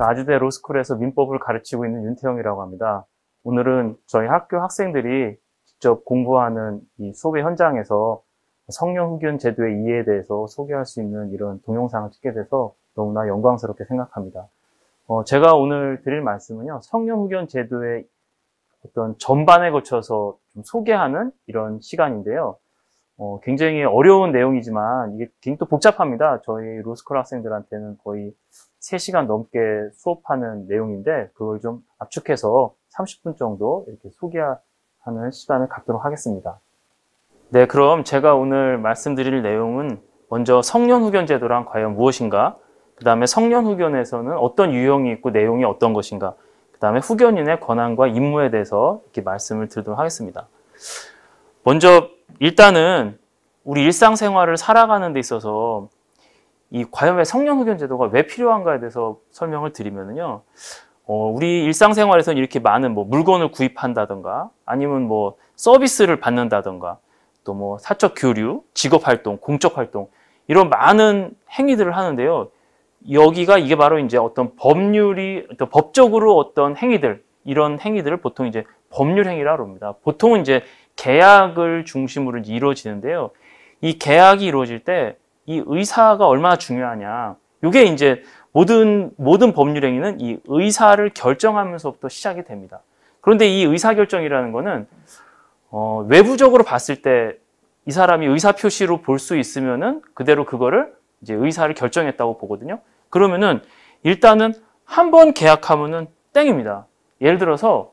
아주대 로스쿨에서 민법을 가르치고 있는 윤태영이라고 합니다. 오늘은 저희 학교 학생들이 직접 공부하는 이 수업의 현장에서 성년후견 제도의 이해에 대해서 소개할 수 있는 이런 동영상을 찍게 돼서 너무나 영광스럽게 생각합니다. 제가 오늘 드릴 말씀은요, 성년후견 제도의 어떤 전반에 거쳐서 좀 소개하는 이런 시간인데요. 굉장히 어려운 내용이지만 이게 굉장히 또 복잡합니다. 저희 로스쿨 학생들한테는 거의 3시간 넘게 수업하는 내용인데 그걸 좀 압축해서 30분 정도 이렇게 소개하는 시간을 갖도록 하겠습니다. 네, 그럼 제가 오늘 말씀드릴 내용은 먼저 성년후견 제도란 과연 무엇인가? 그 다음에 성년후견에서는 어떤 유형이 있고 내용이 어떤 것인가? 그 다음에 후견인의 권한과 임무에 대해서 이렇게 말씀을 드리도록 하겠습니다. 먼저 일단은 우리 일상생활을 살아가는 데 있어서 이 과연 왜 성년후견 제도가 왜 필요한가에 대해서 설명을 드리면요. 우리 일상생활에서는 이렇게 많은 물건을 구입한다던가 아니면 서비스를 받는다던가 또 사적 교류, 직업 활동, 공적 활동 이런 많은 행위들을 하는데요. 여기가 이게 바로 이제 어떤 법률이 법적으로 어떤 행위들 이런 행위들을 보통 이제 법률 행위라고 합니다. 보통은 이제 계약을 중심으로 이루어지는데요. 이 계약이 이루어질 때 이 의사가 얼마나 중요하냐. 이게 이제 모든 법률 행위는 이 의사를 결정하면서부터 시작이 됩니다. 그런데 이 의사결정이라는 거는 외부적으로 봤을 때 이 사람이 의사 표시로 볼 수 있으면은 그대로 그거를 이제 의사를 결정했다고 보거든요. 그러면은 일단은 한 번 계약하면은 땡입니다. 예를 들어서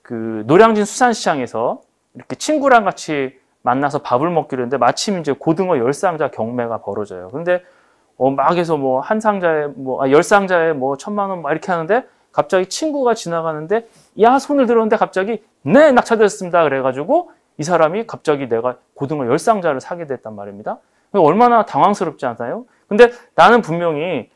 그 노량진 수산시장에서 이렇게 친구랑 같이 만나서 밥을 먹기로 했는데 마침 이제 고등어 10상자 경매가 벌어져요. 근데 막 해서 한 상자에 10상자에 1,000만 원 막 이렇게 하는데 갑자기 친구가 지나가는데 야 손을 들었는데 갑자기 네 낙찰됐습니다. 그래가지고 이 사람이 갑자기 내가 고등어 10상자를 사게 됐단 말입니다. 얼마나 당황스럽지 않나요? 근데 나는 분명히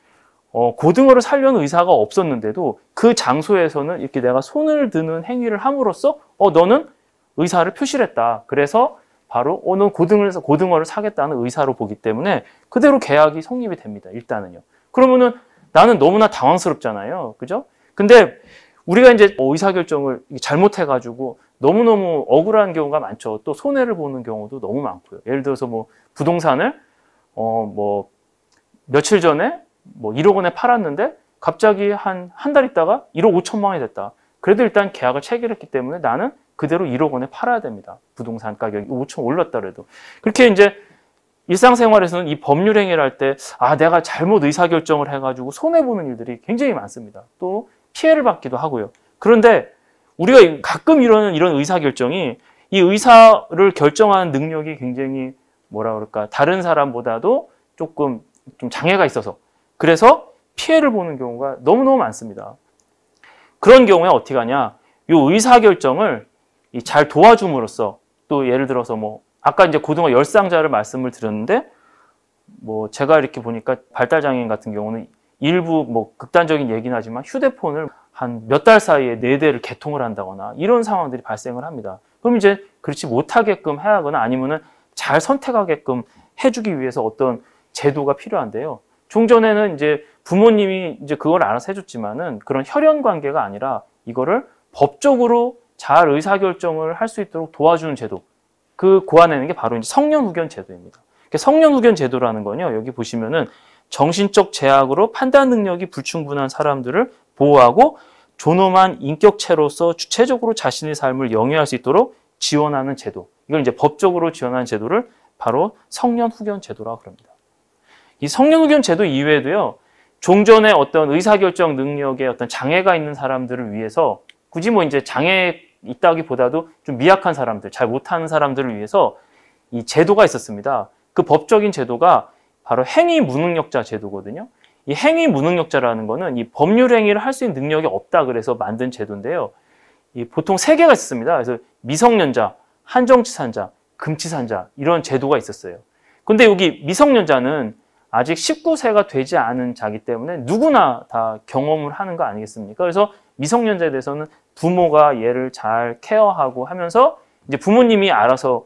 고등어를 사려는 의사가 없었는데도 그 장소에서는 이렇게 내가 손을 드는 행위를 함으로써 너는 의사를 표시를 했다. 그래서 바로 넌 고등어를 사겠다는 의사로 보기 때문에 그대로 계약이 성립이 됩니다. 일단은요. 그러면은 나는 너무나 당황스럽잖아요. 그죠? 근데 우리가 이제 의사결정을 잘못해가지고 너무너무 억울한 경우가 많죠. 또 손해를 보는 경우도 너무 많고요. 예를 들어서 부동산을 며칠 전에 1억 원에 팔았는데 갑자기 한 달 있다가 1억 5천만 원이 됐다. 그래도 일단 계약을 체결했기 때문에 나는 그대로 1억 원에 팔아야 됩니다. 부동산 가격이 5천 올랐다 그래도. 그렇게 이제 일상생활에서는 이 법률 행위를 할 때 내가 잘못 의사결정을 해가지고 손해보는 일들이 굉장히 많습니다. 또 피해를 받기도 하고요. 그런데 우리가 가끔 이런 의사결정이 이 의사를 결정하는 능력이 굉장히 다른 사람보다도 조금 좀 장애가 있어서 그래서 피해를 보는 경우가 너무너무 많습니다. 그런 경우에 어떻게 하냐? 이 의사결정을 잘 도와줌으로써 또 예를 들어서 아까 이제 고등어 10상자를 말씀을 드렸는데 제가 이렇게 보니까 발달장애인 같은 경우는 일부 극단적인 얘기는 하지만 휴대폰을 한 몇 달 사이에 4대를 개통을 한다거나 이런 상황들이 발생을 합니다. 그럼 이제 그렇지 못하게끔 해야 하거나 아니면은 잘 선택하게끔 해주기 위해서 어떤 제도가 필요한데요. 종전에는 이제 부모님이 이제 그걸 알아서 해줬지만은 그런 혈연 관계가 아니라 이거를 법적으로 잘 의사결정을 할 수 있도록 도와주는 제도. 그 고안해낸 게 바로 이제 성년후견 제도입니다. 성년후견 제도라는 건요. 여기 보시면은 정신적 제약으로 판단 능력이 불충분한 사람들을 보호하고 존엄한 인격체로서 주체적으로 자신의 삶을 영위할 수 있도록 지원하는 제도. 이걸 이제 법적으로 지원하는 제도를 바로 성년후견 제도라고 합니다. 이 성년후견 제도 이외에도요. 종전에 어떤 의사결정 능력에 어떤 장애가 있는 사람들을 위해서 굳이 이제 장애 있다기보다도 좀 미약한 사람들, 잘 못하는 사람들을 위해서 이 제도가 있었습니다. 그 법적인 제도가 바로 행위 무능력자 제도거든요. 이 행위 무능력자라는 거는 이 법률 행위를 할 수 있는 능력이 없다 그래서 만든 제도인데요. 보통 3개가 있습니다. 그래서 미성년자, 한정치산자, 금치산자 이런 제도가 있었어요. 근데 여기 미성년자는 아직 19세가 되지 않은 자기 때문에 누구나 다 경험을 하는 거 아니겠습니까? 그래서 미성년자에 대해서는 부모가 얘를 잘 케어하고 하면서 이제 부모님이 알아서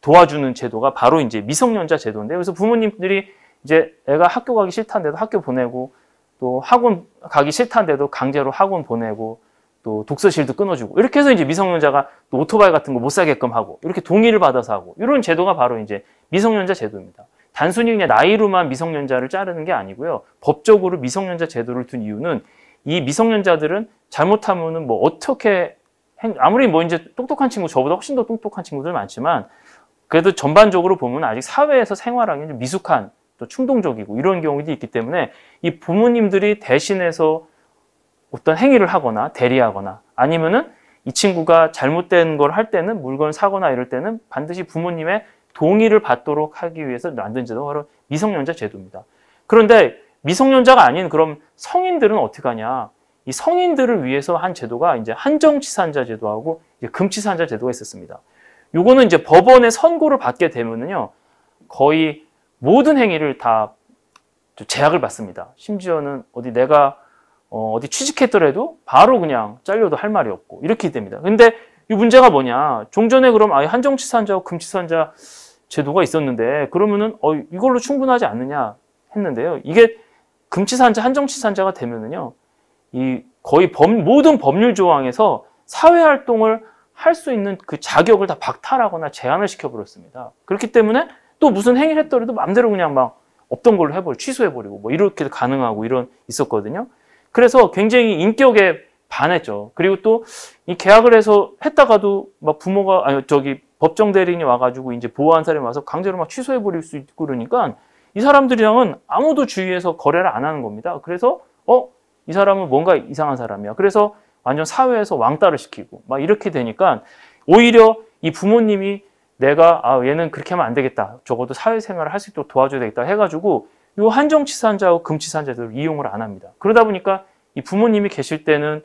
도와주는 제도가 바로 이제 미성년자 제도인데, 그래서 부모님들이 이제 애가 학교 가기 싫다는데도 학교 보내고 또 학원 가기 싫다는데도 강제로 학원 보내고 또 독서실도 끊어주고 이렇게 해서 이제 미성년자가 또 오토바이 같은 거 못 사게끔 하고 이렇게 동의를 받아서 하고 이런 제도가 바로 이제 미성년자 제도입니다. 단순히 그냥 나이로만 미성년자를 자르는 게 아니고요. 법적으로 미성년자 제도를 둔 이유는 이 미성년자들은 잘못하면은 뭐 어떻게 아무리 뭐 이제 똑똑한 친구 저보다 훨씬 더 똑똑한 친구들 많지만 그래도 전반적으로 보면 아직 사회에서 생활하기 좀 미숙한 또 충동적이고 이런 경우도 있기 때문에 이 부모님들이 대신해서 어떤 행위를 하거나 대리하거나 아니면은 이 친구가 잘못된 걸 할 때는 물건을 사거나 이럴 때는 반드시 부모님의 동의를 받도록 하기 위해서 만든 제도가 바로 미성년자 제도입니다. 그런데 미성년자가 아닌 그럼 성인들은 어떻게 하냐? 이 성인들을 위해서 한 제도가 이제 한정치산자 제도하고 이제 금치산자 제도가 있었습니다. 요거는 이제 법원의 선고를 받게 되면은요, 거의 모든 행위를 다 제약을 받습니다. 심지어는 어디 내가 어디 취직했더라도 바로 그냥 잘려도 할 말이 없고 이렇게 됩니다. 근데 이 문제가 뭐냐? 종전에 그럼 아예 한정치산자와 금치산자 제도가 있었는데 그러면은 이걸로 충분하지 않느냐 했는데요. 이게 금치산자, 한정치산자가 되면은요, 이 거의 모든 법률 조항에서 사회활동을 할 수 있는 그 자격을 다 박탈하거나 제한을 시켜버렸습니다. 그렇기 때문에 또 무슨 행위를 했더라도 마음대로 그냥 막 없던 걸로 취소해버리고 뭐 이렇게 가능하고 있었거든요. 그래서 굉장히 인격에 반했죠. 그리고 또 이 계약을 해서 했다가도 막 부모가, 법정 대리인이 와가지고 이제 보호한 사람이 와서 강제로 막 취소해버릴 수 있고 그러니까 이 사람들이랑은 아무도 주위에서 거래를 안 하는 겁니다. 그래서, 이 사람은 뭔가 이상한 사람이야. 그래서 완전 사회에서 왕따를 시키고 막 이렇게 되니까 오히려 이 부모님이 내가 얘는 그렇게 하면 안 되겠다. 적어도 사회생활을 할 수 있도록 도와줘야 되겠다 해가지고 이 한정치산자하고 금치산자들을 이용을 안 합니다. 그러다 보니까 이 부모님이 계실 때는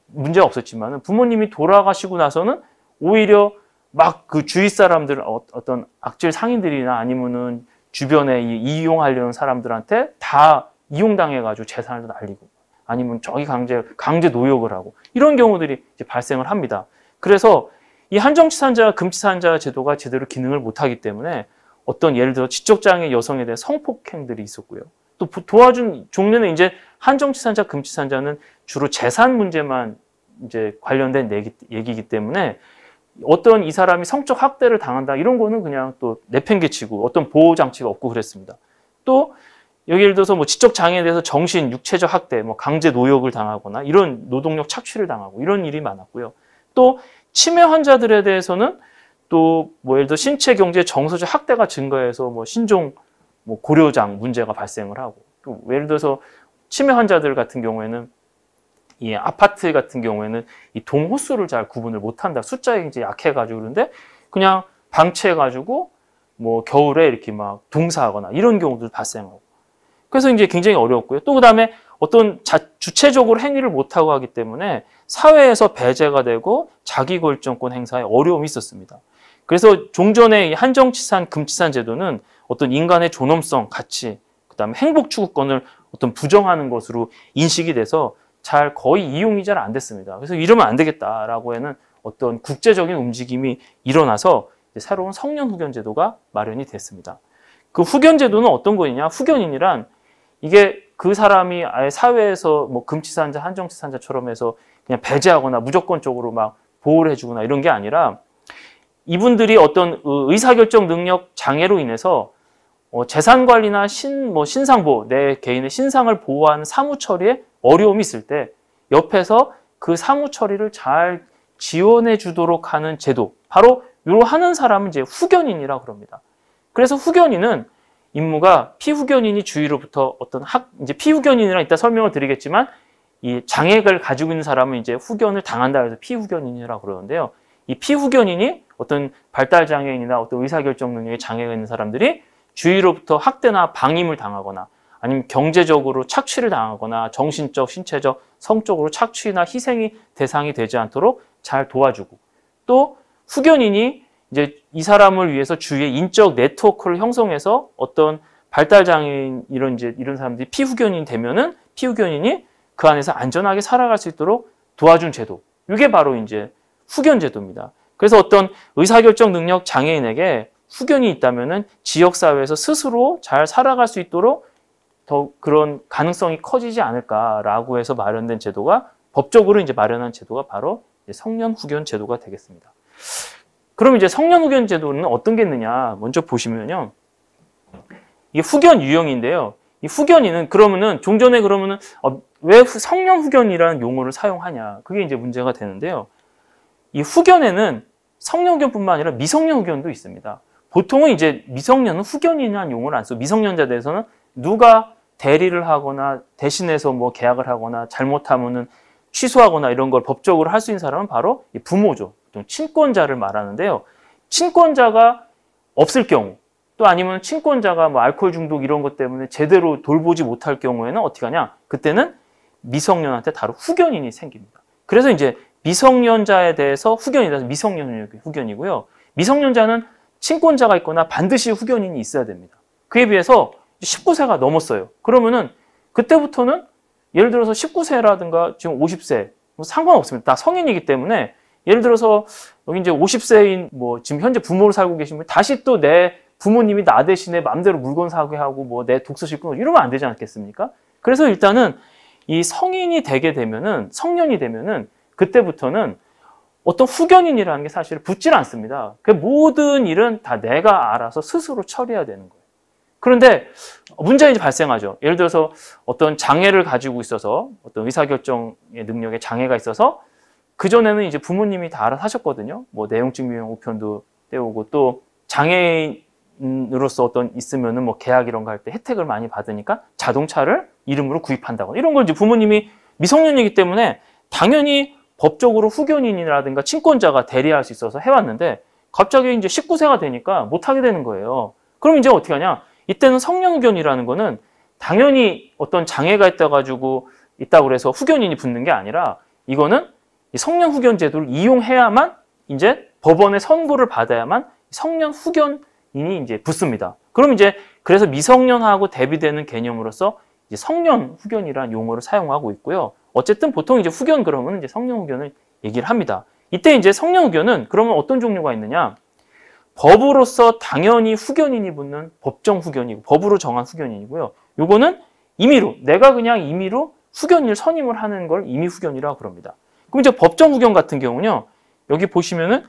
문제가 없었지만 부모님이 돌아가시고 나서는 오히려 막 그 주위 사람들 어떤 악질 상인들이나 아니면은 주변에 이용하려는 사람들한테 다 이용당해가지고 재산을 날리고 아니면 저기 강제 노역을 하고 이런 경우들이 이제 발생을 합니다. 그래서 이 한정치산자, 금치산자 제도가 제대로 기능을 못하기 때문에 어떤 예를 들어 지적장애 여성에 대한 성폭행들이 있었고요. 또 도와준 종류는 이제 한정치산자, 금치산자는 주로 재산 문제만 이제 관련된 얘기이기 때문에 어떤 이 사람이 성적 학대를 당한다 이런 거는 그냥 또 내팽개치고 어떤 보호 장치가 없고 그랬습니다. 또 예를 들어서 뭐 지적 장애에 대해서 정신, 육체적 학대, 뭐 강제 노역을 당하거나 이런 노동력 착취를 당하고 이런 일이 많았고요. 또 치매 환자들에 대해서는 또 뭐 예를 들어 신체, 경제, 정서적 학대가 증가해서 뭐 신종 고려장 문제가 발생을 하고 또 예를 들어서 치매 환자들 같은 경우에는 이 아파트 같은 경우에는 이 동호수를 잘 구분을 못한다. 숫자에 이제 약해가지고 그런데 그냥 방치해가지고 뭐 겨울에 이렇게 막 동사하거나 이런 경우도 발생하고. 그래서 이제 굉장히 어려웠고요. 또 그다음에 어떤 주체적으로 행위를 못하고 하기 때문에 사회에서 배제가 되고 자기결정권 행사에 어려움이 있었습니다. 그래서 종전의 한정치산, 금치산 제도는 어떤 인간의 존엄성, 가치, 그다음에 행복 추구권을 어떤 부정하는 것으로 인식이 돼서 거의 이용이 잘 안 됐습니다. 그래서 이러면 안 되겠다라고 하는 어떤 국제적인 움직임이 일어나서 새로운 성년 후견 제도가 마련이 됐습니다. 그 후견 제도는 어떤 거냐? 후견인이란 이게 그 사람이 아예 사회에서 뭐 금치산자, 한정치산자처럼 해서 그냥 배제하거나 무조건적으로 막 보호를 해주거나 이런 게 아니라 이분들이 어떤 의사결정 능력 장애로 인해서 재산 관리나 신상보호, 내 개인의 신상을 보호하는 사무 처리에 어려움이 있을 때 옆에서 그 사무 처리를 잘 지원해 주도록 하는 제도. 바로 이로 하는 사람은 이제 후견인이라고 그럽니다. 그래서 후견인은 임무가 피후견인이 주위로부터 이제 피후견인이랑 이따 설명을 드리겠지만 이 장애를 가지고 있는 사람은 이제 후견을 당한다 해서 피후견인이라고 그러는데요. 이 피후견인이 어떤 발달장애인이나 어떤 의사결정 능력에 장애가 있는 사람들이 주위로부터 학대나 방임을 당하거나 아니면 경제적으로 착취를 당하거나 정신적, 신체적, 성적으로 착취나 희생이 대상이 되지 않도록 잘 도와주고 또 후견인이 이제 이 사람을 위해서 주위에 인적 네트워크를 형성해서 어떤 발달장애인 이런 사람들이 피후견인이 되면은 피후견인이 그 안에서 안전하게 살아갈 수 있도록 도와준 제도. 이게 바로 이제 후견 제도입니다. 그래서 어떤 의사결정 능력 장애인에게 후견이 있다면은 지역사회에서 스스로 잘 살아갈 수 있도록 더 그런 가능성이 커지지 않을까라고 해서 마련된 제도가 법적으로 이제 마련한 제도가 바로 성년 후견 제도가 되겠습니다. 그럼 이제 성년 후견 제도는 어떤 게 있느냐 먼저 보시면요. 이게 후견 유형인데요. 이 후견인은 그러면은 종전에 그러면은 왜 성년 후견이라는 용어를 사용하냐 그게 이제 문제가 되는데요. 이 후견에는 성년 후견뿐만 아니라 미성년 후견도 있습니다. 보통은 이제 미성년은 후견이라는 용어를 안 쓰고 미성년자에 대해서는 누가 대리를 하거나 대신해서 뭐 계약을 하거나 잘못하면은 취소하거나 이런 걸 법적으로 할 수 있는 사람은 바로 부모죠. 친권자를 말하는데요. 친권자가 없을 경우 또 아니면 친권자가 뭐 알코올 중독 이런 것 때문에 제대로 돌보지 못할 경우에는 어떻게 하냐? 그때는 미성년한테 바로 후견인이 생깁니다. 그래서 이제 미성년자에 대해서 후견이라서 미성년 후견이고요. 미성년자는 친권자가 있거나 반드시 후견인이 있어야 됩니다. 그에 비해서 19세가 넘었어요. 그러면은 그때부터는 예를 들어서 19세라든가 지금 50세 뭐 상관없습니다. 다 성인이기 때문에 예를 들어서 여기 이제 50세인 뭐 지금 현재 부모를 살고 계신 분 다시 또 내 부모님이 나 대신에 마음대로 물건 사게 하고 뭐 내 독서실 끊고 이러면 안 되지 않겠습니까? 그래서 일단은 이 성인이 되게 되면은 성년이 되면은 그때부터는 어떤 후견인이라는 게 사실 붙질 않습니다. 그 모든 일은 다 내가 알아서 스스로 처리해야 되는 거예요. 그런데 문제가 이제 발생하죠. 예를 들어서 어떤 장애를 가지고 있어서 어떤 의사결정의 능력에 장애가 있어서 그전에는 이제 부모님이 다 알아서 하셨거든요. 뭐 내용증명 우편도 떼오고 또 장애인으로서 어떤 있으면은 뭐 계약 이런 거 할 때 혜택을 많이 받으니까 자동차를 이름으로 구입한다거나 이런 걸 이제 부모님이 미성년이기 때문에 당연히 법적으로 후견인이라든가 친권자가 대리할 수 있어서 해왔는데 갑자기 이제 19세가 되니까 못하게 되는 거예요. 그럼 이제 어떻게 하냐? 이때는 성년 후견이라는 거는 당연히 어떤 장애가 있다고 그래서 후견인이 붙는 게 아니라 이거는 성년 후견 제도를 이용해야만 이제 법원의 선고를 받아야만 성년 후견인이 이제 붙습니다. 그럼 이제 그래서 미성년하고 대비되는 개념으로서 이제 성년 후견이라는 용어를 사용하고 있고요. 어쨌든 보통 이제 후견 그러면 이제 성년 후견을 얘기를 합니다. 이때 이제 성년 후견은 그러면 어떤 종류가 있느냐? 법으로서 당연히 후견인이 붙는 법정 후견이고 법으로 정한 후견인이고요. 요거는 임의로 내가 그냥 임의로 후견인을 선임을 하는 걸 임의 후견이라고 그럽니다. 그럼 이제 법정 후견 같은 경우는요. 여기 보시면은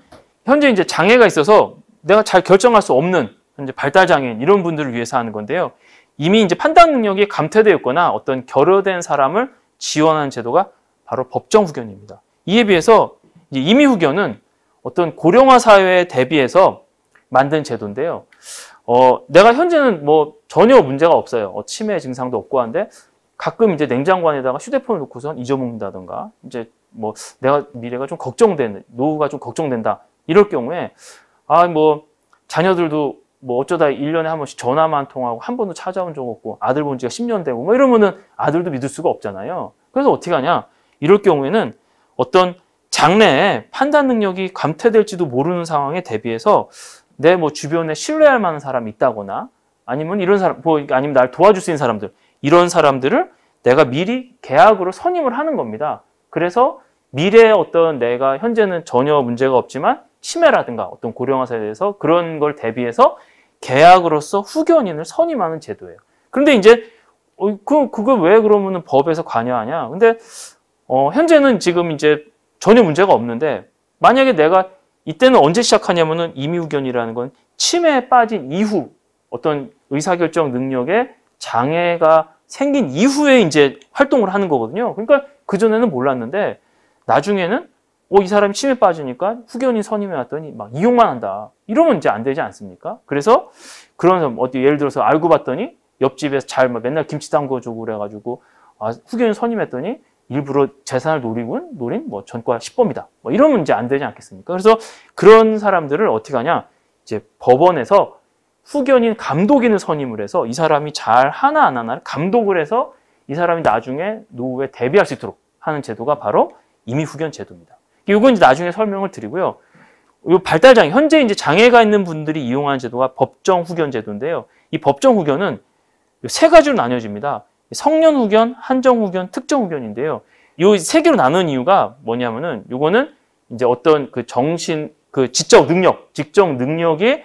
현재 이제 장애가 있어서 내가 잘 결정할 수 없는 현재 발달 장애인 이런 분들을 위해서 하는 건데요. 이미 이제 판단 능력이 감퇴되어 있거나 어떤 결여된 사람을 지원하는 제도가 바로 법정 후견입니다. 이에 비해서 이제 임의 후견은 어떤 고령화 사회에 대비해서 만든 제도인데요. 내가 현재는 뭐 전혀 문제가 없어요. 치매 증상도 없고 한데 가끔 이제 냉장고 안에다가 휴대폰을 놓고선 잊어먹는다던가 이제 뭐 내가 미래가 좀 걱정되는 노후가 좀 걱정된다 이럴 경우에 뭐 자녀들도 뭐 어쩌다 1년에 한 번씩 전화만 통하고 한 번도 찾아온 적 없고 아들 본 지가 10년 되고 뭐 이러면은 아들도 믿을 수가 없잖아요. 그래서 어떻게 하냐? 이럴 경우에는 어떤 장래에 판단 능력이 감퇴될지도 모르는 상황에 대비해서 내 뭐 주변에 신뢰할 만한 사람이 있다거나 아니면 이런 사람 아니면 날 도와줄 수 있는 사람들 이런 사람들을 내가 미리 계약으로 선임을 하는 겁니다. 그래서 미래에 어떤 내가 현재는 전혀 문제가 없지만 치매라든가 어떤 고령화 사회에서 그런 걸 대비해서 계약으로서 후견인을 선임하는 제도예요. 그런데 이제 그걸 왜 그러면은 법에서 관여하냐? 근데 현재는 지금 이제 전혀 문제가 없는데 만약에 내가 이때는 언제 시작하냐면은 임의후견이라는 건 치매에 빠진 이후 어떤 의사결정 능력에 장애가 생긴 이후에 이제 활동을 하는 거거든요. 그러니까 그전에는 몰랐는데 나중에는 이 사람이 치매에 빠지니까 후견인 선임해 왔더니 막 이용만 한다. 이러면 이제 안 되지 않습니까? 그래서 그런 사람 예를 들어서 알고 봤더니 옆집에서 맨날 김치 담궈주고 그래가지고 후견인 선임했더니 일부러 재산을 노린 뭐 전과 10범이다. 뭐 이러면 이제 안 되지 않겠습니까? 그래서 그런 사람들을 어떻게 하냐? 이제 법원에서 후견인 감독인을 선임을 해서 이 사람이 잘 하나 안 하나를 감독을 해서 이 사람이 나중에 노후에 대비할 수 있도록 하는 제도가 바로 임의후견 제도입니다. 이건 이제 나중에 설명을 드리고요. 이 발달장애, 현재 이제 장애가 있는 분들이 이용하는 제도가 법정 후견 제도인데요. 이 법정 후견은 세 가지로 나뉘어집니다. 성년 후견, 한정 후견, 특정 후견인데요. 이 세 개로 나눈 이유가 뭐냐면은 요거는 이제 어떤 지적 능력이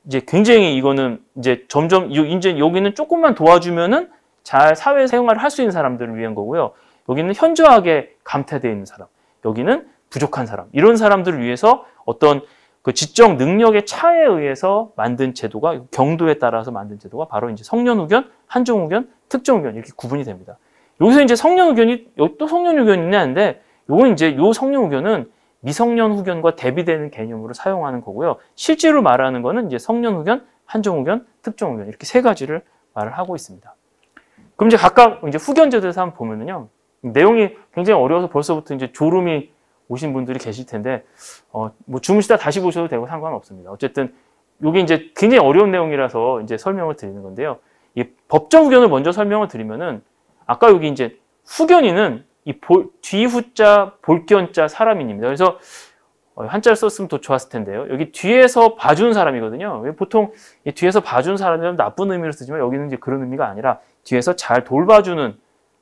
이제 굉장히 이거는 이제 점점 이제 여기는 조금만 도와주면은 잘 사회생활을 할 수 있는 사람들을 위한 거고요. 여기는 현저하게 감퇴되어 있는 사람, 여기는 부족한 사람, 이런 사람들을 위해서 어떤 그 지적 능력의 차이에 의해서 만든 제도가, 경도에 따라서 만든 제도가 바로 이제 성년후견, 한정후견, 특정후견 이렇게 구분이 됩니다. 여기서 이제 성년후견이, 여기 또 성년후견이 있는데, 요건 이제 요 성년후견은 미성년후견과 대비되는 개념으로 사용하는 거고요. 실제로 말하는 거는 이제 성년후견, 한정후견, 특정후견 이렇게 세 가지를 말을 하고 있습니다. 그럼 이제 각각 이제 후견제도에서 한번 보면은요, 내용이 굉장히 어려워서 벌써부터 이제 졸음이 오신 분들이 계실 텐데, 뭐 주무시다 다시 보셔도 되고 상관없습니다. 어쨌든 이게 이제 굉장히 어려운 내용이라서 이제 설명을 드리는 건데요. 이 법정 후견을 먼저 설명을 드리면은, 아까 여기 이제 후견인은 이 뒤후자, 볼견자 사람인입니다. 그래서 한자를 썼으면 더 좋았을 텐데요. 여기 뒤에서 봐준 사람이거든요. 보통 이 뒤에서 봐준 사람이라면 나쁜 의미로 쓰지만 여기는 이제 그런 의미가 아니라 뒤에서 잘 돌봐주는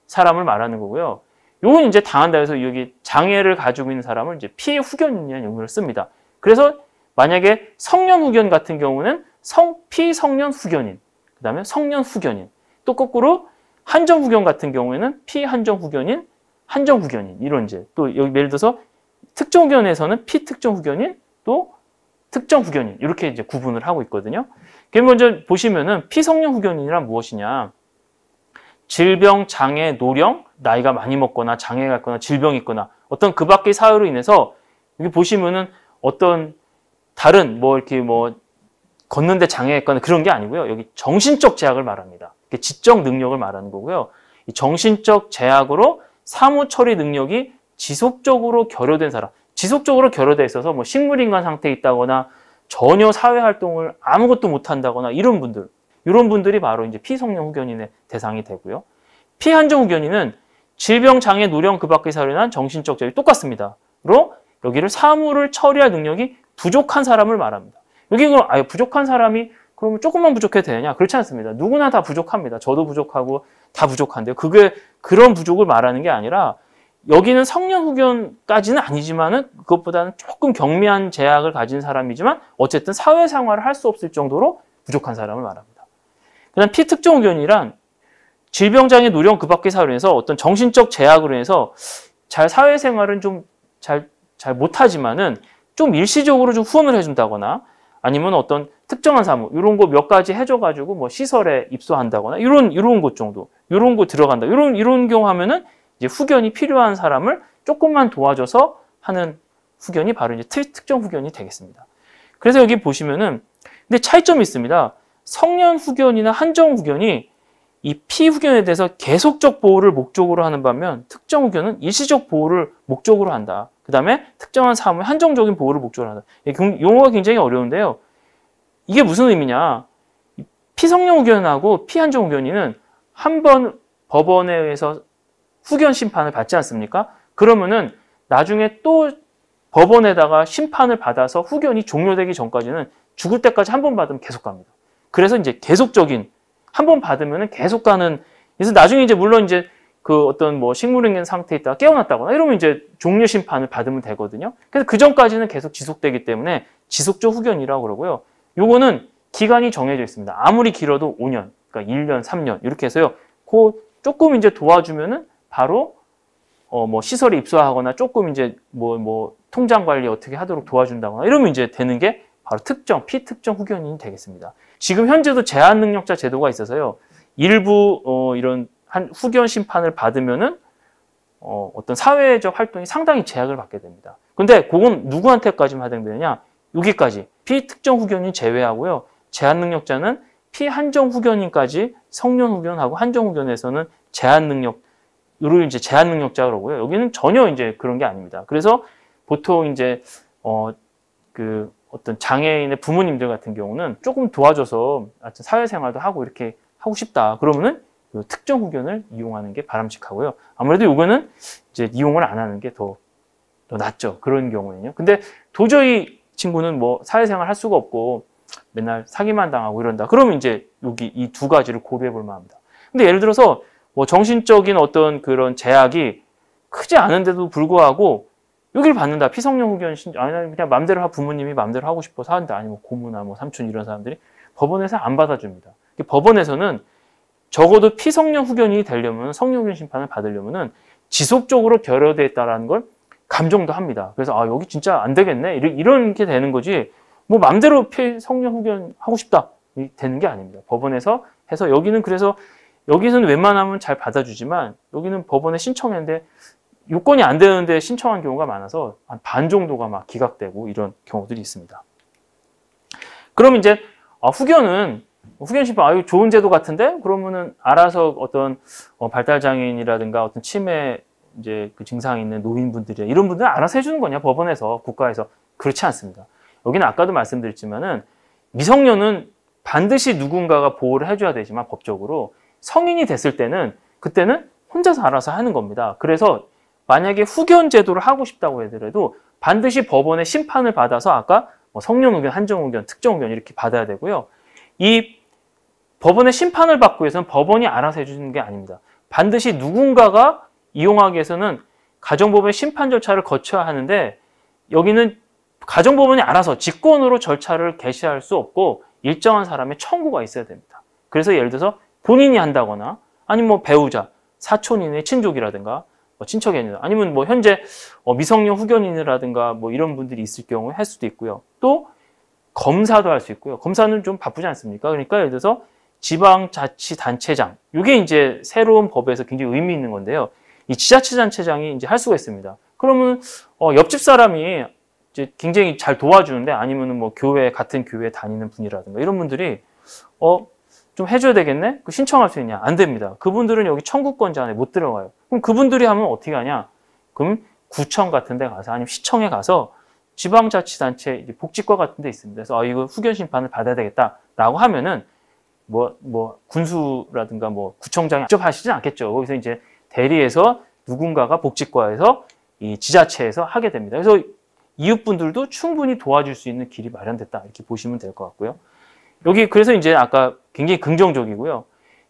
사람을 말하는 거고요. 요건 이제 당한다 해서 여기 장애를 가지고 있는 사람을 이제 피해 후견인이라는 용어를 씁니다. 그래서 만약에 성년 후견 같은 경우는 피성년 후견인, 그 다음에 성년 후견인, 또 거꾸로 한정 후견 같은 경우에는 피한정 후견인, 한정 후견인, 이런 이제 또 여기 예를 들어서 특정 후견에서는 피특정 후견인, 또 특정 후견인 이렇게 이제 구분을 하고 있거든요. 그럼 먼저 보시면은 피성년 후견인이란 무엇이냐? 질병, 장애, 노령, 나이가 많이 먹거나 장애가 있거나 질병이 있거나 어떤 그 밖의 사유로 인해서 여기 보시면은 어떤 다른 뭐 이렇게 뭐 걷는데 장애가 있거나 그런 게 아니고요. 여기 정신적 제약을 말합니다. 지적 능력을 말하는 거고요. 이 정신적 제약으로 사무 처리 능력이 지속적으로 결여된 사람, 지속적으로 결여돼 있어서 뭐 식물인간 상태에 있다거나 전혀 사회 활동을 아무것도 못 한다거나 이런 분들이 바로 이제 피성년 후견인의 대상이 되고요. 피한정 후견인은 질병, 장애, 노령 그 밖의 사유로 인한 정신적 제약이 똑같습니다.로 여기를 사무를 처리할 능력이 부족한 사람을 말합니다. 여기 부족한 사람이 그러면 조금만 부족해도 되느냐? 그렇지 않습니다. 누구나 다 부족합니다. 저도 부족하고 다 부족한데요. 그게 그런 부족을 말하는 게 아니라 여기는 성년 후견까지는 아니지만은 그것보다는 조금 경미한 제약을 가진 사람이지만 어쨌든 사회생활을 할 수 없을 정도로 부족한 사람을 말합니다. 그다음 피특정 후견이란 질병, 장애, 노령 그 밖의 사유로 인해서 어떤 정신적 제약으로 인해서 잘 사회생활은 좀 잘 못하지만은 좀 일시적으로 좀 후원을 해준다거나 아니면 어떤 특정한 사무 이런 거 몇 가지 해줘가지고 뭐 시설에 입소한다거나 이런 것 정도, 이런 거 들어간다, 이런 경우 하면은 이제 후견이 필요한 사람을 조금만 도와줘서 하는 후견이 바로 이제 특정 후견이 되겠습니다. 그래서 여기 보시면은 근데 차이점이 있습니다. 성년 후견이나 한정 후견이 이 피후견에 대해서 계속적 보호를 목적으로 하는 반면 특정 후견은 일시적 보호를 목적으로 한다. 그 다음에 특정한 사무의 한정적인 보호를 목적으로 한다. 용어가 굉장히 어려운데요. 이게 무슨 의미냐? 피성년 후견하고 피한정 후견인은 한 번 법원에 의해서 후견 심판을 받지 않습니까? 그러면은 나중에 또 법원에다가 심판을 받아서 후견이 종료되기 전까지는 죽을 때까지 한 번 받으면 계속 갑니다. 그래서 이제 계속적인 한 번 받으면은 계속 가는. 그래서 나중에 이제 물론 이제 그 어떤 뭐 식물인간 상태에 있다가 깨어났다거나 이러면 이제 종료 심판을 받으면 되거든요. 그래서 그 전까지는 계속 지속되기 때문에 지속적 후견이라고 그러고요. 요거는 기간이 정해져 있습니다. 아무리 길어도 5년, 그러니까 1년, 3년 이렇게 해서요. 그 조금 이제 도와주면은 바로 뭐 시설에 입소하거나 조금 이제 뭐 통장 관리 어떻게 하도록 도와준다거나 이러면 이제 되는 게 바로 피특정 후견인이 되겠습니다. 지금 현재도 제한 능력자 제도가 있어서요. 일부 이런 한 후견 심판을 받으면은 어떤 사회적 활동이 상당히 제약을 받게 됩니다. 근데 그건 누구한테까지만 해당되느냐? 여기까지 피특정 후견인 제외하고요. 제한 능력자는 피한정 후견인까지 성년 후견하고 한정 후견에서는 제한 능력을 이제 제한 능력자 그러고요. 여기는 전혀 이제 그런 게 아닙니다. 그래서 보통 이제 그 어떤 장애인의 부모님들 같은 경우는 조금 도와줘서 하여튼 사회생활도 하고 이렇게 하고 싶다. 그러면은 그 특정 후견을 이용하는 게 바람직하고요. 아무래도 이거는 이제 이용을 안 하는 게 더 낫죠. 그런 경우에는요. 근데 도저히 친구는 뭐 사회생활 할 수가 없고 맨날 사기만 당하고 이런다. 그러면 이제 여기 이 두 가지를 고려해 볼 만합니다. 근데 예를 들어서 뭐 정신적인 어떤 그런 제약이 크지 않은데도 불구하고 여기를 받는다. 피성년 후견 아니 그냥 맘대로 부모님이 맘대로 하고 싶어서 한다. 아니면 고모나 뭐 삼촌 이런 사람들이 법원에서 안 받아줍니다. 법원에서는 적어도 피성령 후견인이 되려면 성령 후견 심판을 받으려면은 지속적으로 결여되어 있다라는 걸 감정도 합니다. 그래서 아 여기 진짜 안 되겠네 이렇게 되는 거지 뭐 맘대로 피성령 후견 하고 싶다 되는 게 아닙니다. 법원에서 해서 여기는 그래서 여기서는 웬만하면 잘 받아주지만 여기는 법원에 신청했는데 요건이 안 되는데 신청한 경우가 많아서 한 반 정도가 막 기각되고 이런 경우들이 있습니다. 그럼 이제 후견은 후견 심판 아유 좋은 제도 같은데 그러면은 알아서 어떤 발달 장애인이라든가 어떤 치매 이제 그 증상이 있는 노인분들이 이런 분들은 알아서 해주는 거냐 법원에서 국가에서 그렇지 않습니다. 여기는 아까도 말씀드렸지만은 미성년은 반드시 누군가가 보호를 해줘야 되지만 법적으로 성인이 됐을 때는 그때는 혼자서 알아서 하는 겁니다. 그래서 만약에 후견 제도를 하고 싶다고 하더라도 반드시 법원의 심판을 받아서 아까 뭐 성년 후견, 한정 후견, 특정 후견 이렇게 받아야 되고요. 이 법원의 심판을 받고 해서는 법원이 알아서 해주는 게 아닙니다. 반드시 누군가가 이용하기 위해서는 가정법원의 심판 절차를 거쳐야 하는데 여기는 가정법원이 알아서 직권으로 절차를 개시할 수 없고 일정한 사람의 청구가 있어야 됩니다. 그래서 예를 들어서 본인이 한다거나 아니면 뭐 배우자, 사촌인의 친족이라든가 뭐 친척이 아니라 아니면 뭐 현재 미성년 후견인이라든가 뭐 이런 분들이 있을 경우에 할 수도 있고요. 또 검사도 할 수 있고요. 검사는 좀 바쁘지 않습니까? 그러니까 예를 들어서 지방자치단체장 이게 이제 새로운 법에서 굉장히 의미 있는 건데요. 이 지자체단체장이 이제 할 수가 있습니다. 그러면 옆집 사람이 이제 굉장히 잘 도와주는데 아니면은 뭐 교회 같은 교회 다니는 분이라든가 이런 분들이 좀 해줘야 되겠네? 신청할 수 있냐? 안 됩니다. 그분들은 여기 청구권자 안에 못 들어가요. 그럼 그분들이 하면 어떻게 하냐? 그럼 구청 같은 데 가서 아니면 시청에 가서 지방자치단체 복지과 같은 데 있습니다. 그래서 이거 후견 심판을 받아야 되겠다라고 하면은 뭐 군수라든가 뭐 구청장이 직접 하시진 않겠죠. 거기서 이제 대리해서 누군가가 복지과에서 이 지자체에서 하게 됩니다. 그래서 이웃분들도 충분히 도와줄 수 있는 길이 마련됐다. 이렇게 보시면 될 것 같고요. 여기 그래서 이제 아까 굉장히 긍정적이고요.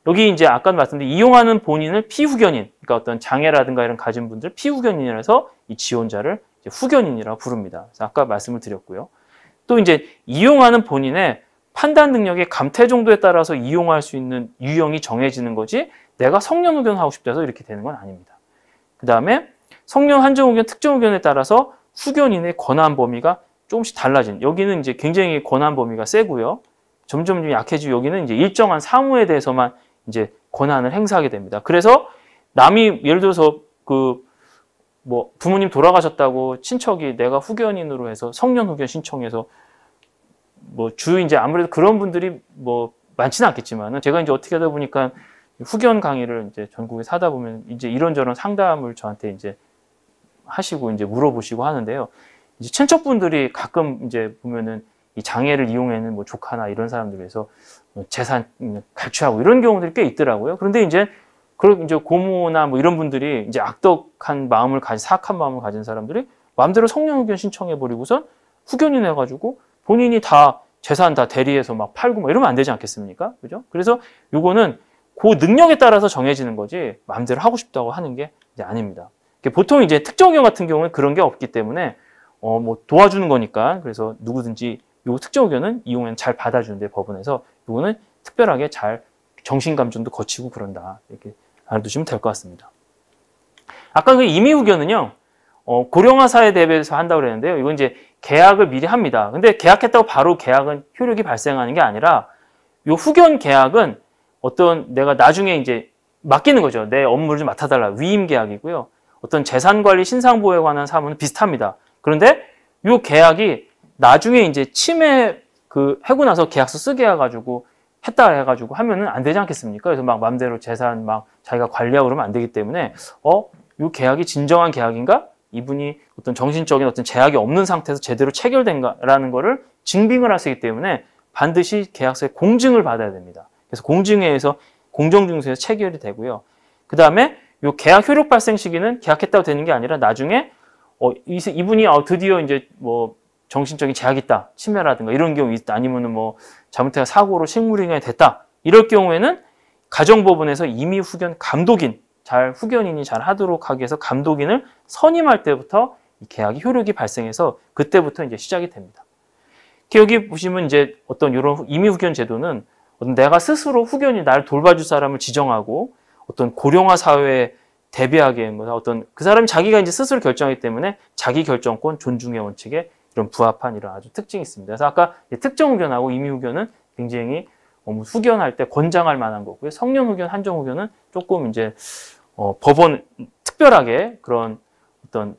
여기 이제 아까 말씀드린 이용하는 본인을 피후견인, 그러니까 어떤 장애라든가 이런 가진 분들 피후견인이라서 이 지원자를 이제 후견인이라고 부릅니다. 그래서 아까 말씀을 드렸고요. 또 이제 이용하는 본인의 판단 능력의 감퇴 정도에 따라서 이용할 수 있는 유형이 정해지는 거지 내가 성년 후견 하고 싶다 해서 이렇게 되는 건 아닙니다. 그 다음에 성년 한정 후견, 특정 후견에 따라서 후견인의 권한 범위가 조금씩 달라진 여기는 이제 굉장히 권한 범위가 세고요. 점점 약해지고 여기는 이제 일정한 사무에 대해서만 이제 권한을 행사하게 됩니다. 그래서 남이 예를 들어서 뭐 부모님 돌아가셨다고 친척이 내가 후견인으로 해서 성년 후견 신청해서 뭐 주로 이제 아무래도 그런 분들이 뭐 많지는 않겠지만은 제가 이제 어떻게 하다 보니까 후견 강의를 이제 전국에 사다 보면 이제 이런저런 상담을 저한테 이제 하시고 이제 물어보시고 하는데요. 이제 친척분들이 가끔 이제 보면은 이 장애를 이용해는 뭐 조카나 이런 사람들에서 재산 갈취하고 이런 경우들이 꽤 있더라고요. 그런데 이제 고모나 뭐 이런 분들이 이제 악덕한 마음을 사악한 마음을 가진 사람들이 마음대로 성년 후견 신청해 버리고선 후견인 해가지고 본인이 다 재산 다 대리해서 막 팔고 막 이러면 안 되지 않겠습니까? 그죠? 그래서 요거는 그 능력에 따라서 정해지는 거지 마음대로 하고 싶다고 하는 게 이제 아닙니다. 보통 이제 특정 후견 같은 경우는 그런 게 없기 때문에 뭐 도와주는 거니까 그래서 누구든지 요 특정 후견은 이용은 잘 받아주는데 법원에서 요거는 특별하게 잘 정신감정도 거치고 그런다 이렇게 알아두시면 될 것 같습니다. 아까 그 임의 후견은요 고령화 사회 대비해서 한다고 그랬는데요. 이건 이제 계약을 미리 합니다. 근데 계약했다고 바로 계약은 효력이 발생하는 게 아니라 요 후견 계약은 어떤 내가 나중에 이제 맡기는 거죠. 내 업무를 좀 맡아달라 위임 계약이고요. 어떤 재산관리 신상보호에 관한 사무는 비슷합니다. 그런데 요 계약이 나중에 이제 치매 하고 나서 계약서 쓰게 해가지고 했다 해가지고 하면은 안 되지 않겠습니까? 그래서 막 마음대로 재산 막 자기가 관리하고 그러면 안 되기 때문에 요 계약이 진정한 계약인가? 이분이 어떤 정신적인 어떤 제약이 없는 상태에서 제대로 체결된가라는 거를 증빙을 하시기 때문에 반드시 계약서에 공증을 받아야 됩니다. 그래서 공증회에서 공정중개에서 체결이 되고요. 그 다음에 요 계약 효력 발생 시기는 계약했다고 되는 게 아니라 나중에 이분이 드디어 이제 뭐 정신적인 제약이 있다, 치매라든가 이런 경우 있다, 아니면은 뭐 잘못해서 사고로 식물인간이 됐다, 이럴 경우에는 가정법원에서 임의 후견 감독인, 후견인이 잘 하도록 하기 위해서 감독인을 선임할 때부터 이 계약이 효력이 발생해서 그때부터 이제 시작이 됩니다. 여기 보시면 이제 어떤 이런 임의 후견 제도는 어떤 내가 스스로 후견이 나를 돌봐줄 사람을 지정하고 어떤 고령화 사회에 대비하게 뭐 어떤 그 사람이 자기가 이제 스스로 결정하기 때문에 자기 결정권 존중의 원칙에 이런 부합한 이런 아주 특징이 있습니다. 그래서 아까 특정 후견하고 임의 후견은 굉장히 후견할 때 권장할 만한 거고요. 성령 후견, 한정 후견은 조금 이제 법원 특별하게 그런 어떤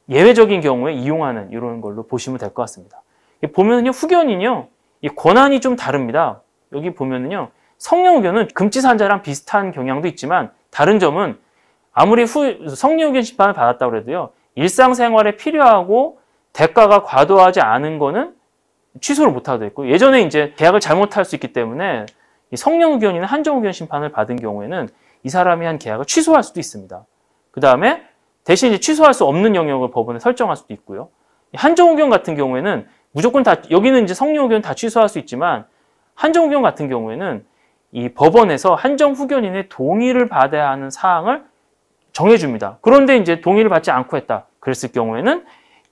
예외적인 경우에 이용하는 이런 걸로 보시면 될 것 같습니다. 보면은요, 후견이요, 이 권한이 좀 다릅니다. 여기 보면은요, 성령 후견은 금지산자랑 비슷한 경향도 있지만 다른 점은 아무리 성령 후견 심판을 받았다고 해도요, 일상생활에 필요하고 대가가 과도하지 않은 거는 취소를 못하게 됐고, 예전에 이제 계약을 잘못할 수 있기 때문에 이 성령 후견이나 한정 후견 심판을 받은 경우에는 이 사람이 한 계약을 취소할 수도 있습니다. 그 다음에 대신 이제 취소할 수 없는 영역을 법원에 설정할 수도 있고요. 한정 후견 같은 경우에는 무조건 다, 여기는 이제 성령 후견 다 취소할 수 있지만 한정 후견 같은 경우에는 이 법원에서 한정 후견인의 동의를 받아야 하는 사항을 정해줍니다. 그런데 이제 동의를 받지 않고 했다. 그랬을 경우에는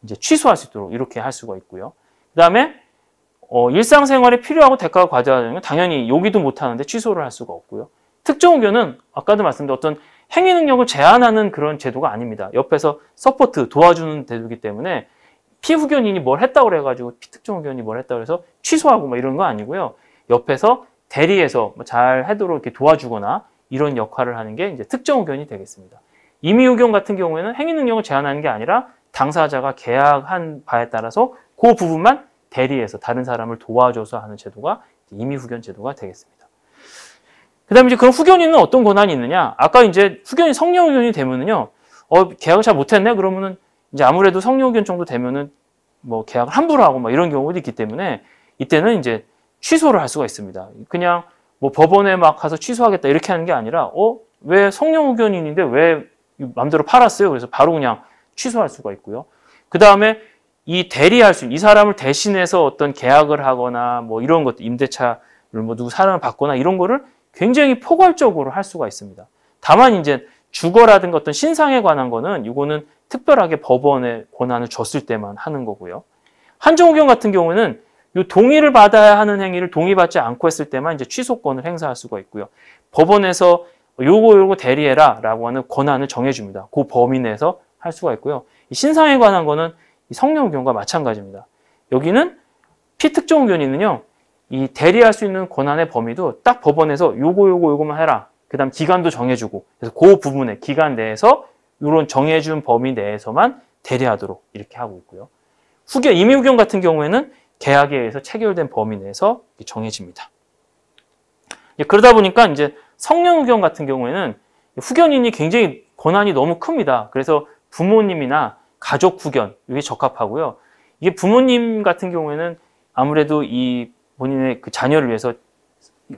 이제 취소할 수 있도록 이렇게 할 수가 있고요. 그 다음에 일상생활에 필요하고 대가가 과도하다는 건 당연히 요기도 못하는데 취소를 할 수가 없고요. 특정 후견은 아까도 말씀드린 어떤 행위 능력을 제한하는 그런 제도가 아닙니다. 옆에서 서포트, 도와주는 제도이기 때문에 피후견인이 뭘 했다고 그래가지고 특정 후견인이 뭘 했다고 해서 취소하고 뭐 이런 거 아니고요. 옆에서 대리해서 잘 하도록 이렇게 도와주거나 이런 역할을 하는 게 이제 특정 후견이 되겠습니다. 임의 후견 같은 경우에는 행위 능력을 제한하는 게 아니라 당사자가 계약한 바에 따라서 그 부분만 대리해서 다른 사람을 도와줘서 하는 제도가 임의 후견 제도가 되겠습니다. 그 다음에 이제 그런 후견인은 어떤 권한이 있느냐? 아까 이제 후견이 성령 후견이 되면은요, 계약을 잘 못했네? 그러면은 이제 아무래도 성령 후견 정도 되면은 뭐 계약을 함부로 하고 막 이런 경우도 있기 때문에 이때는 이제 취소를 할 수가 있습니다. 그냥 뭐 법원에 막 가서 취소하겠다 이렇게 하는 게 아니라, 왜 성령 후견인인데 왜 마음대로 팔았어요? 그래서 바로 그냥 취소할 수가 있고요. 그 다음에 이 대리할 수 있는, 이 사람을 대신해서 어떤 계약을 하거나 뭐 이런 것들, 임대차를 뭐 누구 사람을 받거나 이런 거를 굉장히 포괄적으로 할 수가 있습니다. 다만 이제 주거라든가 어떤 신상에 관한 거는 이거는 특별하게 법원에 권한을 줬을 때만 하는 거고요. 한정 후견 같은 경우는 이 동의를 받아야 하는 행위를 동의받지 않고 했을 때만 이제 취소권을 행사할 수가 있고요. 법원에서 요거 대리해라 라고 하는 권한을 정해줍니다. 그 범위 내에서 할 수가 있고요. 이 신상에 관한 거는 성령 후견과 마찬가지입니다. 여기는 피특정 후견인은요, 이 대리할 수 있는 권한의 범위도 딱 법원에서 요거만 해라. 그 다음 기간도 정해주고, 그래서 그 부분에 기간 내에서 이런 정해준 범위 내에서만 대리하도록 이렇게 하고 있고요. 후견, 임의 후견 같은 경우에는 계약에 의해서 체결된 범위 내에서 정해집니다. 그러다 보니까 이제 성령 후견 같은 경우에는 후견인이 굉장히 권한이 너무 큽니다. 그래서 부모님이나 가족 후견, 이게 적합하고요. 이게 부모님 같은 경우에는 아무래도 이 본인의 그 자녀를 위해서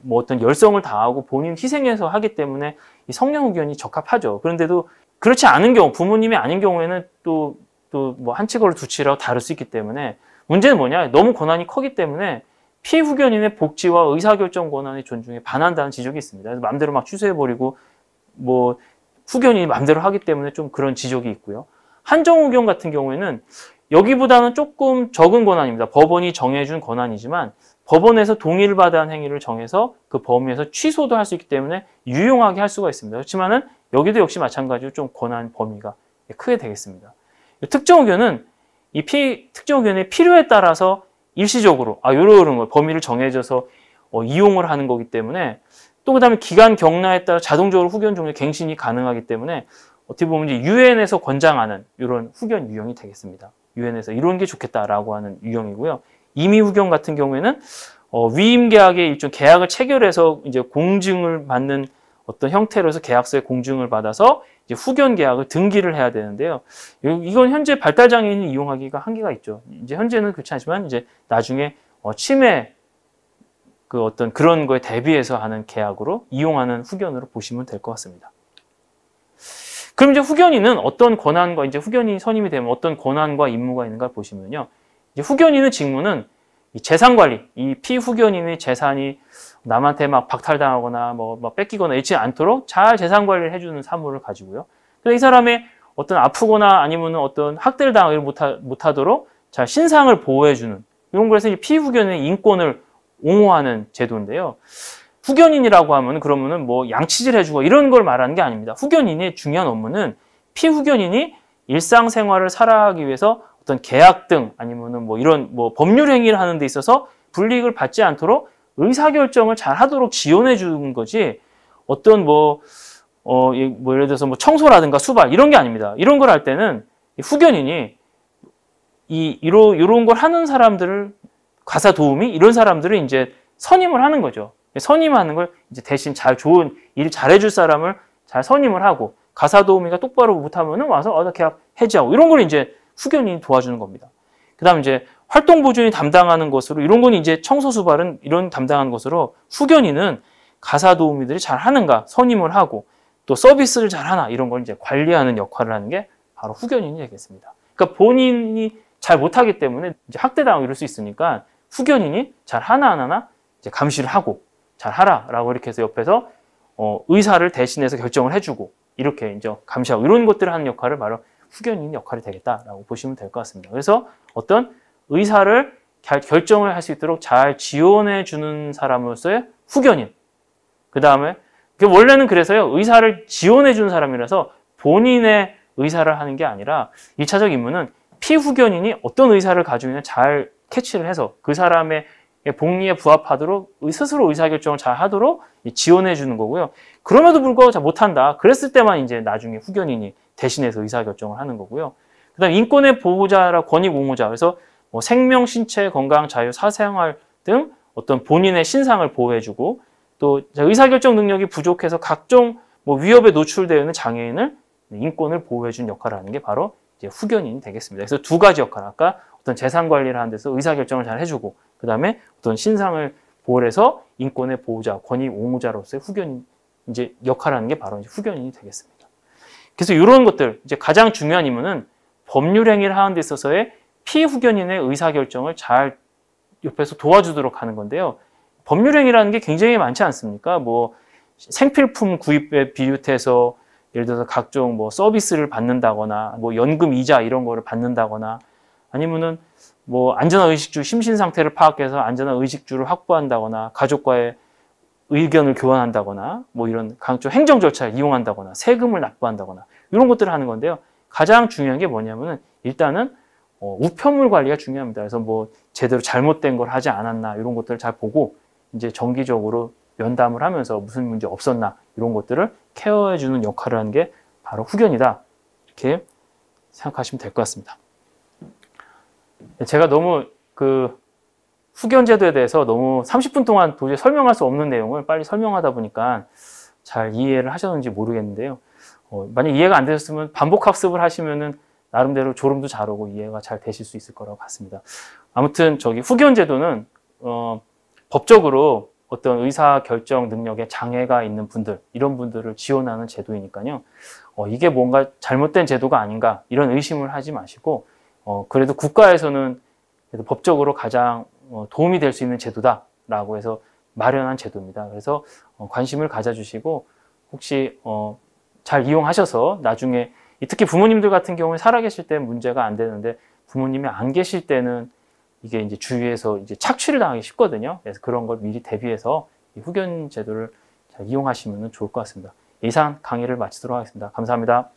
뭐 어떤 열성을 다하고 본인 희생해서 하기 때문에 이 성령 후견이 적합하죠. 그런데도 그렇지 않은 경우, 부모님이 아닌 경우에는 또 뭐 한치거로 두치라고 다를 수 있기 때문에 문제는 뭐냐? 너무 권한이 크기 때문에 피후견인의 복지와 의사결정 권한의 존중에 반한다는 지적이 있습니다. 그래서 마음대로 막 취소해버리고 뭐 후견인이 마음대로 하기 때문에 좀 그런 지적이 있고요. 한정 후견 같은 경우에는 여기보다는 조금 적은 권한입니다. 법원이 정해준 권한이지만 법원에서 동의를 받아야 하는 행위를 정해서 그 범위에서 취소도 할 수 있기 때문에 유용하게 할 수가 있습니다. 그렇지만은 여기도 역시 마찬가지로 좀 권한 범위가 크게 되겠습니다. 특정 후견은 이 특정 후견의 필요에 따라서 일시적으로 요런 거 범위를 정해져서 이용을 하는 거기 때문에 또 그다음에 기간 경과에 따라 자동적으로 후견 종류 갱신이 가능하기 때문에 어떻게 보면 이제 유엔에서 권장하는 이런 후견 유형이 되겠습니다. 유엔에서 이런 게 좋겠다라고 하는 유형이고요. 임의 후견 같은 경우에는 위임 계약의 일종 계약을 체결해서 이제 공증을 받는 어떤 형태로서 계약서에 공증을 받아서 이제 후견 계약을 등기를 해야 되는데요. 이건 현재 발달 장애인이 이용하기가 한계가 있죠. 이제 현재는 그렇지 않지만 이제 나중에 치매 그 어떤 그런 거에 대비해서 하는 계약으로 이용하는 후견으로 보시면 될 것 같습니다. 그럼 이제 후견인은 어떤 권한과 이제 후견인이 선임이 되면 어떤 권한과 임무가 있는가 보시면요. 이제 후견인의 직무는 이 재산 관리, 이 피후견인의 재산이 남한테 막 박탈당하거나 뭐 뺏기거나 이렇지 않도록 잘 재산 관리를 해주는 사무를 가지고요. 그래서 이 사람의 어떤 아프거나 아니면 어떤 학대를 당하지 못하도록 잘 신상을 보호해주는 이런 거에서 이제 피후견인의 인권을 옹호하는 제도인데요. 후견인이라고 하면 그러면은 뭐 양치질 해주고 이런 걸 말하는 게 아닙니다. 후견인의 중요한 업무는 피후견인이 일상생활을 살아가기 위해서 어떤 계약 등 아니면은 뭐 이런 뭐 법률 행위를 하는 데 있어서 불이익을 받지 않도록 의사결정을 잘 하도록 지원해 주는 거지 어떤 뭐 예를 들어서 뭐 청소라든가 수발 이런 게 아닙니다. 이런 걸 할 때는 후견인이 이런 걸 하는 사람들을 가사 도우미 이런 사람들을 이제 선임을 하는 거죠. 선임하는 걸 이제 대신 좋은 일 잘해줄 사람을 잘 선임을 하고 가사 도우미가 똑바로 못하면은 와서 계약 해지하고 이런 걸 이제 후견인이 도와주는 겁니다. 그다음 이제 활동 보존이 담당하는 것으로 이런 건 이제 청소 수발은 이런 담당하는 것으로 후견인은 가사 도우미들이 잘 하는가 선임을 하고 또 서비스를 잘 하나 이런 걸 이제 관리하는 역할을 하는 게 바로 후견인이 되겠습니다. 그러니까 본인이 잘 못하기 때문에 이제 학대당하고 이럴 수 있으니까 후견인이 잘 하나하나 이제 감시를 하고 잘 하라라고 이렇게 해서 옆에서 의사를 대신해서 결정을 해주고 이렇게 이제 감시하고 이런 것들을 하는 역할을 바로 후견인 역할이 되겠다라고 보시면 될 것 같습니다. 그래서 어떤 의사를 결정을 할 수 있도록 잘 지원해 주는 사람으로서의 후견인. 그 다음에 원래는 그래서요 의사를 지원해 주는 사람이라서 본인의 의사를 하는 게 아니라 1차적 임무는 피후견인이 어떤 의사를 가지고 있는 잘 캐치를 해서 그 사람의 복리에 부합하도록 스스로 의사결정을 잘 하도록 지원해 주는 거고요. 그럼에도 불구하고 잘 못한다. 그랬을 때만 이제 나중에 후견인이 대신해서 의사결정을 하는 거고요. 그 다음 인권의 보호자라 권익 옹호자. 그래서 뭐 생명, 신체, 건강, 자유, 사생활 등 어떤 본인의 신상을 보호해주고 또 의사결정 능력이 부족해서 각종 뭐 위협에 노출되어 있는 장애인을 인권을 보호해주는 역할을 하는 게 바로 이제 후견인이 되겠습니다. 그래서 두 가지 역할. 아까 어떤 재산 관리를 하는 데서 의사결정을 잘 해주고 그 다음에 어떤 신상을 보호해서 인권의 보호자, 권익 옹호자로서의 후견인 이제 역할을 하는 게 바로 이제 후견인이 되겠습니다. 그래서 이런 것들 이제 가장 중요한 임무는 법률 행위를 하는 데 있어서의 피후견인의 의사결정을 잘 옆에서 도와주도록 하는 건데요. 법률 행위라는 게 굉장히 많지 않습니까? 뭐 생필품 구입에 비롯해서 예를 들어서 각종 뭐 서비스를 받는다거나 뭐 연금 이자 이런 거를 받는다거나 아니면은 뭐 안전한 의식주 심신 상태를 파악해서 안전한 의식주를 확보한다거나 가족과의 의견을 교환한다거나 뭐 이런 각종 행정 절차를 이용한다거나 세금을 납부한다거나 이런 것들을 하는 건데요. 가장 중요한 게 뭐냐면은 일단은 우편물 관리가 중요합니다. 그래서 뭐 제대로 잘못된 걸 하지 않았나 이런 것들을 잘 보고 이제 정기적으로 면담을 하면서 무슨 문제 없었나 이런 것들을 케어해주는 역할을 하는 게 바로 후견이다. 이렇게 생각하시면 될 것 같습니다. 제가 너무 그 후견 제도에 대해서 너무 30분 동안 도저히 설명할 수 없는 내용을 빨리 설명하다 보니까 잘 이해를 하셨는지 모르겠는데요. 만약 이해가 안 되셨으면 반복 학습을 하시면은 나름대로 졸음도 잘 오고 이해가 잘 되실 수 있을 거라고 같습니다. 아무튼 후견 제도는 법적으로 어떤 의사 결정 능력에 장애가 있는 분들 이런 분들을 지원하는 제도이니까요. 이게 뭔가 잘못된 제도가 아닌가 이런 의심을 하지 마시고 그래도 국가에서는 그래도 법적으로 가장 도움이 될 수 있는 제도다라고 해서 마련한 제도입니다. 그래서 관심을 가져주시고 혹시 잘 이용하셔서 나중에 특히 부모님들 같은 경우에 살아계실 때 문제가 안 되는데 부모님이 안 계실 때는 이게 이제 주위에서 이제 착취를 당하기 쉽거든요. 그래서 그런 걸 미리 대비해서 이 후견 제도를 잘 이용하시면 좋을 것 같습니다. 이상 강의를 마치도록 하겠습니다. 감사합니다.